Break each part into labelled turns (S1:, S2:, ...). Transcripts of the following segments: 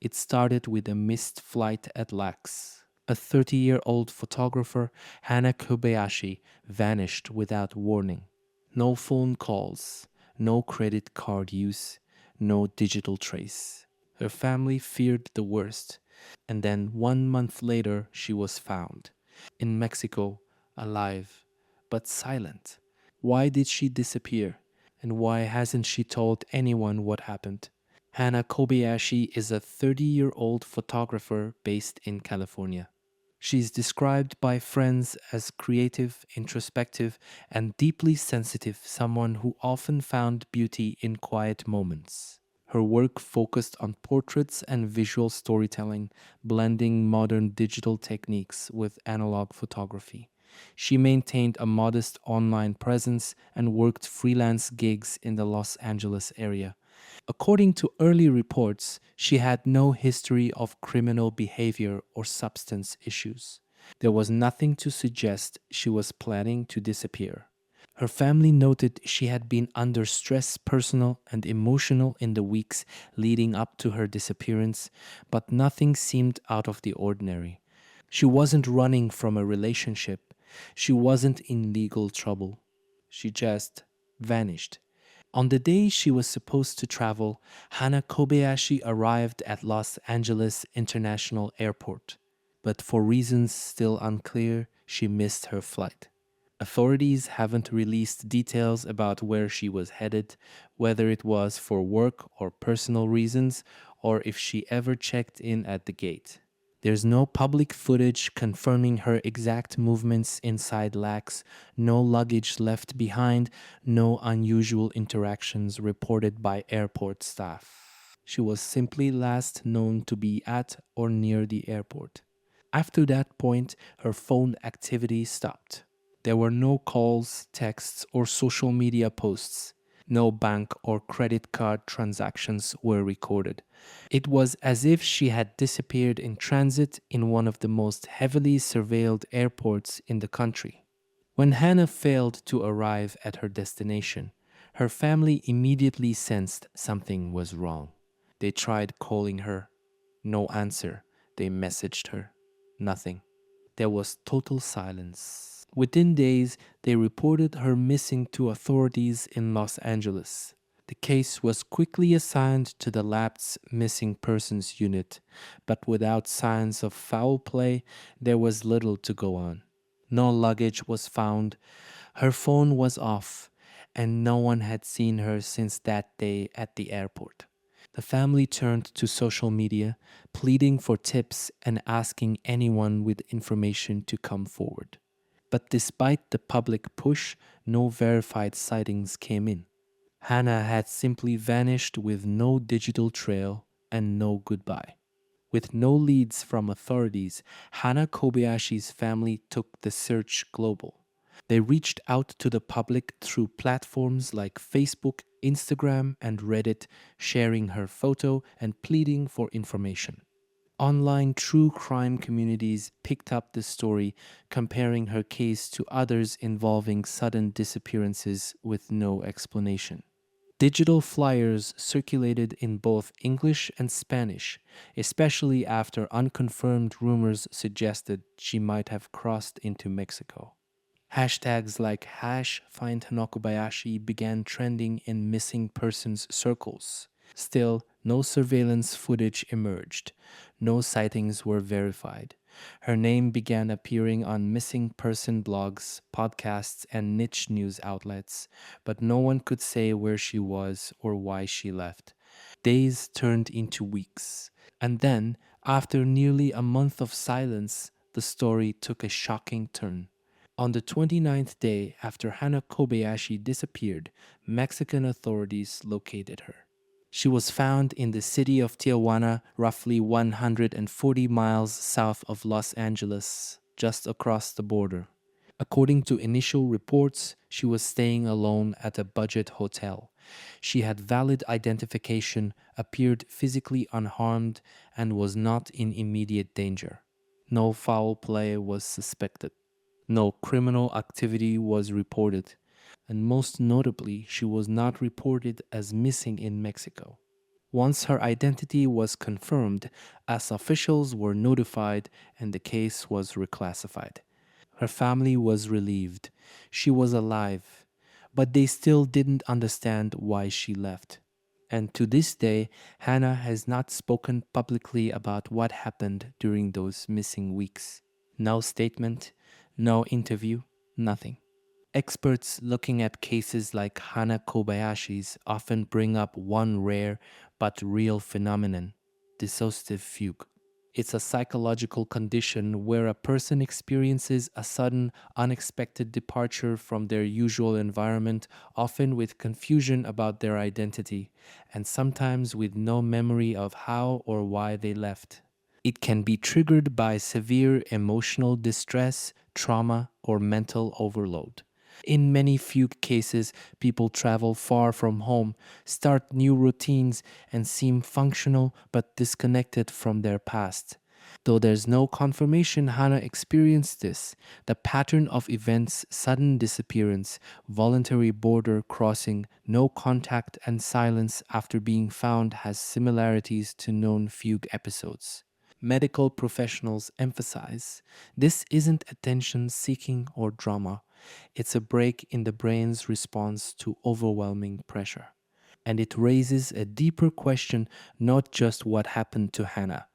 S1: It started with a missed flight at Lax. A 30-year-old photographer, Hana Kobayashi, vanished without warning. No phone calls, no credit card use, no digital trace. Her family feared the worst, and then 1 month later she was found. In Mexico, alive, but silent. Why did she disappear? And why hasn't she told anyone what happened? Hana Kobayashi is a 30-year-old photographer based in California. She's described by friends as creative, introspective, and deeply sensitive, someone who often found beauty in quiet moments. Her work focused on portraits and visual storytelling, blending modern digital techniques with analog photography. She maintained a modest online presence and worked freelance gigs in the Los Angeles area. According to early reports, she had no history of criminal behavior or substance issues. There was nothing to suggest she was planning to disappear. Her family noted she had been under stress, personal and emotional, in the weeks leading up to her disappearance, but nothing seemed out of the ordinary. She wasn't running from a relationship. She wasn't in legal trouble. She just vanished. On the day she was supposed to travel, Hana Kobayashi arrived at Los Angeles International Airport, but for reasons still unclear, she missed her flight. Authorities haven't released details about where she was headed, whether it was for work or personal reasons, or if she ever checked in at the gate. There's no public footage confirming her exact movements inside Lax, no luggage left behind, no unusual interactions reported by airport staff. She was simply last known to be at or near the airport. After that point, her phone activity stopped. There were no calls, texts, or social media posts. No bank or credit card transactions were recorded. It was as if she had disappeared in transit in one of the most heavily surveilled airports in the country. When Hannah failed to arrive at her destination, her family immediately sensed something was wrong. They tried calling her. No answer. They messaged her. Nothing. There was total silence. Within days, they reported her missing to authorities in Los Angeles. The case was quickly assigned to the lab's missing persons unit, but without signs of foul play, there was little to go on. No luggage was found, her phone was off, and no one had seen her since that day at the airport. The family turned to social media, pleading for tips and asking anyone with information to come forward. But despite the public push, no verified sightings came in. Hannah had simply vanished with no digital trail and no goodbye. With no leads from authorities, Hana Kobayashi's family took the search global. They reached out to the public through platforms like Facebook, Instagram, and Reddit, sharing her photo and pleading for information. Online true crime communities picked up the story, comparing her case to others involving sudden disappearances with no explanation. Digital flyers circulated in both English and Spanish, especially after unconfirmed rumors suggested she might have crossed into Mexico. Hashtags like #FindHanakobayashi began trending in missing persons circles. Still, no surveillance footage emerged. No sightings were verified. Her name began appearing on missing person blogs, podcasts, and niche news outlets, but no one could say where she was or why she left. Days turned into weeks. And then, after nearly a month of silence, the story took a shocking turn. On the 29th day after Hana Kobayashi disappeared, Mexican authorities located her. She was found in the city of Tijuana, roughly 140 miles south of Los Angeles, just across the border. According to initial reports, she was staying alone at a budget hotel. She had valid identification, appeared physically unharmed, and was not in immediate danger. No foul play was suspected. No criminal activity was reported, and most notably, she was not reported as missing in Mexico. Once her identity was confirmed, as officials were notified and the case was reclassified. Her family was relieved. She was alive, but they still didn't understand why she left. And to this day, Hannah has not spoken publicly about what happened during those missing weeks. No statement, no interview, nothing. Experts looking at cases like Hana Kobayashi's often bring up one rare but real phenomenon: dissociative fugue. It's a psychological condition where a person experiences a sudden, unexpected departure from their usual environment, often with confusion about their identity, and sometimes with no memory of how or why they left. It can be triggered by severe emotional distress, trauma, or mental overload. In many fugue cases, people travel far from home, start new routines, and seem functional but disconnected from their past. Though there's no confirmation Hannah experienced this, the pattern of events, sudden disappearance, voluntary border crossing, no contact, and silence after being found has similarities to known fugue episodes. Medical professionals emphasize this isn't attention seeking or drama. It's a break in the brain's response to overwhelming pressure. And it raises a deeper question: not just what happened to Hannah,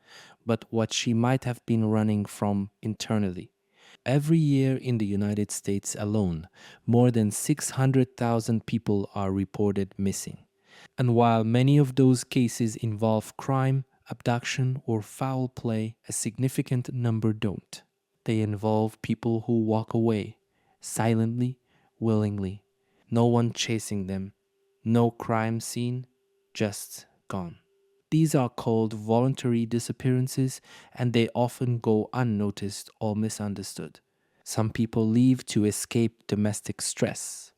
S1: but what she might have been running from internally. Every year in the United States alone, more than 600,000 people are reported missing. And while many of those cases involve crime, abduction, or foul play, a significant number don't. They involve people who walk away, silently, willingly. No one chasing them, no crime scene, just gone. These are called voluntary disappearances, and they often go unnoticed or misunderstood. Some people leave to escape domestic stress.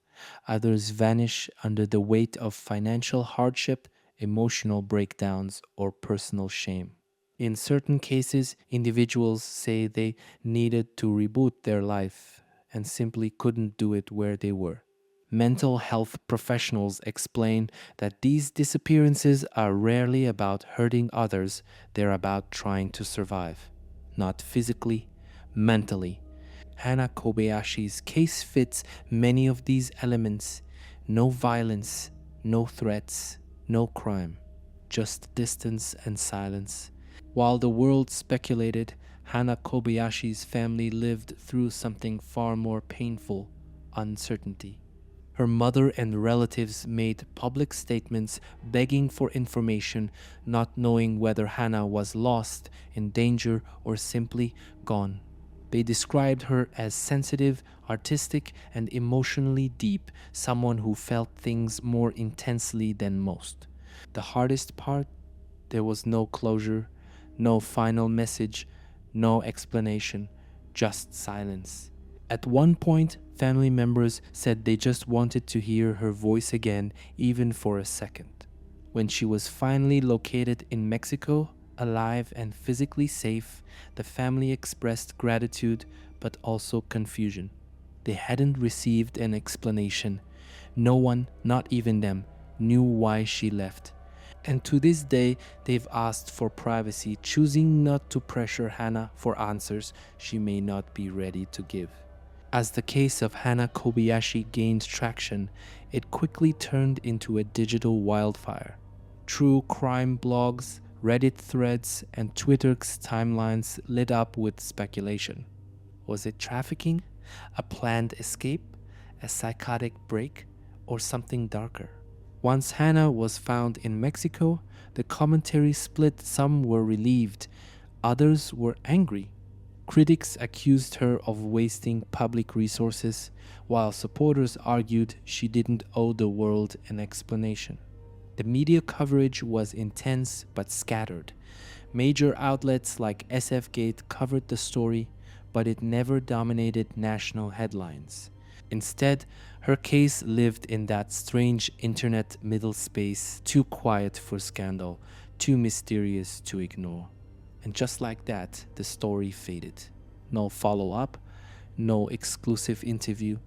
S1: Others vanish under the weight of financial hardship, emotional breakdowns, or personal shame. In certain cases, individuals say they needed to reboot their life and simply couldn't do it where they were. Mental health professionals explain that these disappearances are rarely about hurting others, they're about trying to survive. Not physically, mentally. Hana Kobayashi's case fits many of these elements. No violence, no threats, no crime, just distance and silence. While the world speculated, Hana Kobayashi's family lived through something far more painful: uncertainty. Her mother and relatives made public statements begging for information, not knowing whether Hannah was lost, in danger, or simply gone. They described her as sensitive, artistic, and emotionally deep, someone who felt things more intensely than most. The hardest part: there was no closure, no final message, no explanation, just silence. At one point, family members said they just wanted to hear her voice again, even for a second. When she was finally located in Mexico, alive and physically safe, the family expressed gratitude but also confusion. They hadn't received an explanation. No one, not even them, knew why she left. And to this day, they've asked for privacy, choosing not to pressure Hannah for answers she may not be ready to give. As the case of Hana Kobayashi gained traction, it quickly turned into a digital wildfire. True crime blogs, Reddit threads, and Twitter's timelines lit up with speculation. Was it trafficking? A planned escape? A psychotic break? Or something darker? Once Hannah was found in Mexico, the commentary split. Some were relieved, others were angry. Critics accused her of wasting public resources, while supporters argued she didn't owe the world an explanation. The media coverage was intense but scattered. Major outlets like SFGate covered the story, but it never dominated national headlines. Instead, her case lived in that strange internet middle space, too quiet for scandal, too mysterious to ignore. And just like that, the story faded. No follow-up, no exclusive interview,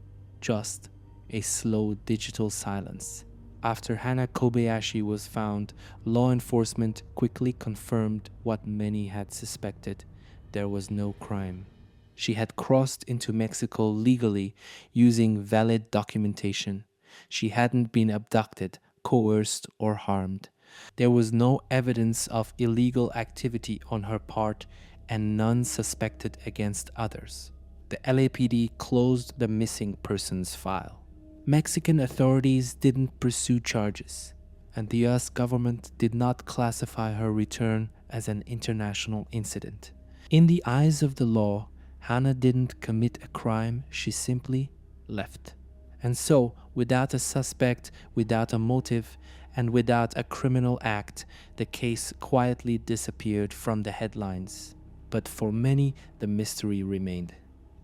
S1: just a slow digital silence. After Hana Kobayashi was found, law enforcement quickly confirmed what many had suspected. There was no crime. She had crossed into Mexico legally using valid documentation. She hadn't been abducted, coerced, or harmed. There was no evidence of illegal activity on her part, and none suspected against others. The LAPD closed the missing persons file. Mexican authorities didn't pursue charges, and the US government did not classify her return as an international incident. In the eyes of the law, Hana didn't commit a crime, she simply left. And so, without a suspect, without a motive, and without a criminal act, the case quietly disappeared from the headlines. But for many, the mystery remained.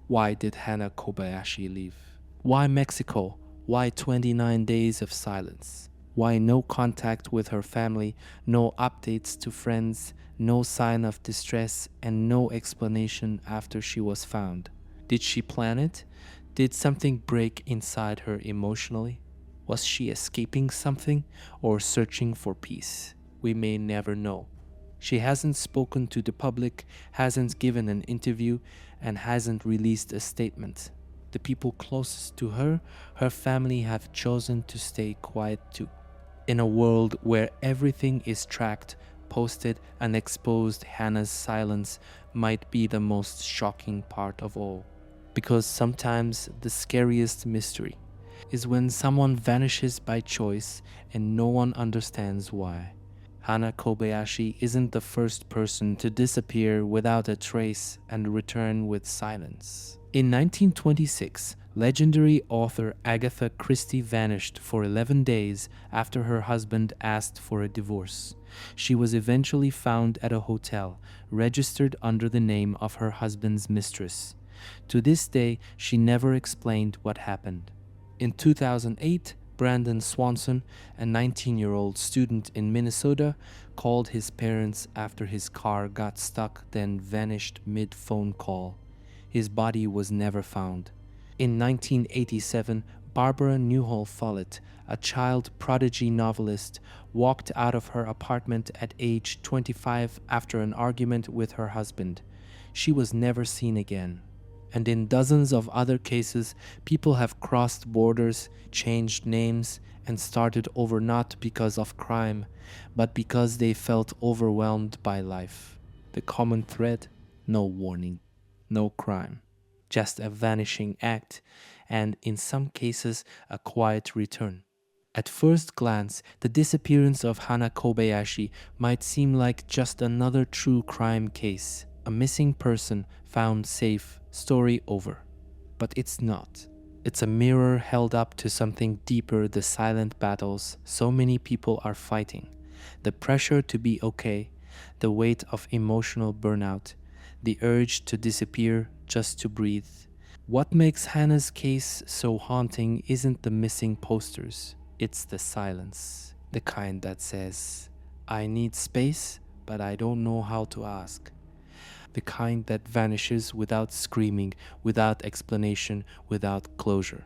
S1: Why did Hana Kobayashi leave? Why Mexico? Why 29 days of silence? Why no contact with her family, no updates to friends, no sign of distress, and no explanation after she was found? Did she plan it? Did something break inside her emotionally? Was she escaping something or searching for peace? We may never know. She hasn't spoken to the public, hasn't given an interview, and hasn't released a statement. The people closest to her, her family, have chosen to stay quiet too. In a world where everything is tracked, posted, and exposed, Hannah's silence might be the most shocking part of all. Because sometimes the scariest mystery is when someone vanishes by choice and no one understands why. Hana Kobayashi isn't the first person to disappear without a trace and return with silence. In 1926, legendary author Agatha Christie vanished for 11 days after her husband asked for a divorce. She was eventually found at a hotel, registered under the name of her husband's mistress. To this day, she never explained what happened. In 2008, Brandon Swanson, a 19-year-old student in Minnesota, called his parents after his car got stuck, then vanished mid-phone call. His body was never found. In 1987, Barbara Newhall Follett, a child prodigy novelist, walked out of her apartment at age 25 after an argument with her husband. She was never seen again. And in dozens of other cases, people have crossed borders, changed names, and started over not because of crime, but because they felt overwhelmed by life. The common thread? No warning, no crime, just a vanishing act, and in some cases, a quiet return. At first glance, the disappearance of Hana Kobayashi might seem like just another true crime case. A missing person found safe, story over. But it's not. It's a mirror held up to something deeper, the silent battles so many people are fighting. The pressure to be okay, the weight of emotional burnout, the urge to disappear just to breathe. What makes Hannah's case so haunting isn't the missing posters, it's the silence. The kind that says, "I need space, but I don't know how to ask." The kind that vanishes without screaming, without explanation, without closure.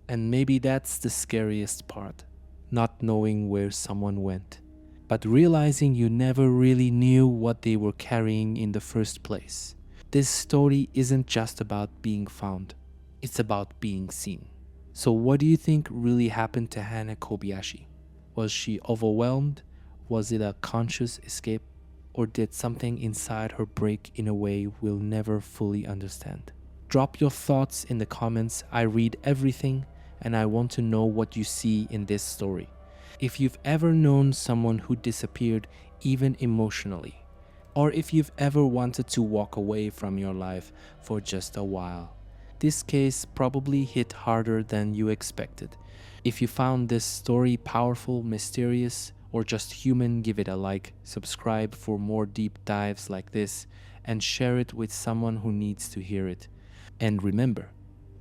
S1: And maybe that's the scariest part, not knowing where someone went, but realizing you never really knew what they were carrying in the first place. This story isn't just about being found, it's about being seen. So what do you think really happened to Hana Kobayashi? Was she overwhelmed? Was it a conscious escape? Or did something inside her break in a way we'll never fully understand? Drop your thoughts in the comments. I read everything and I want to know what you see in this story. If you've ever known someone who disappeared, even emotionally, or if you've ever wanted to walk away from your life for just a while, this case probably hit harder than you expected. If you found this story powerful, mysterious, or just human, give it a like, subscribe for more deep dives like this, and share it with someone who needs to hear it. And remember,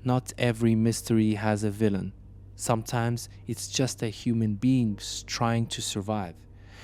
S1: not every mystery has a villain. Sometimes it's just a human being trying to survive.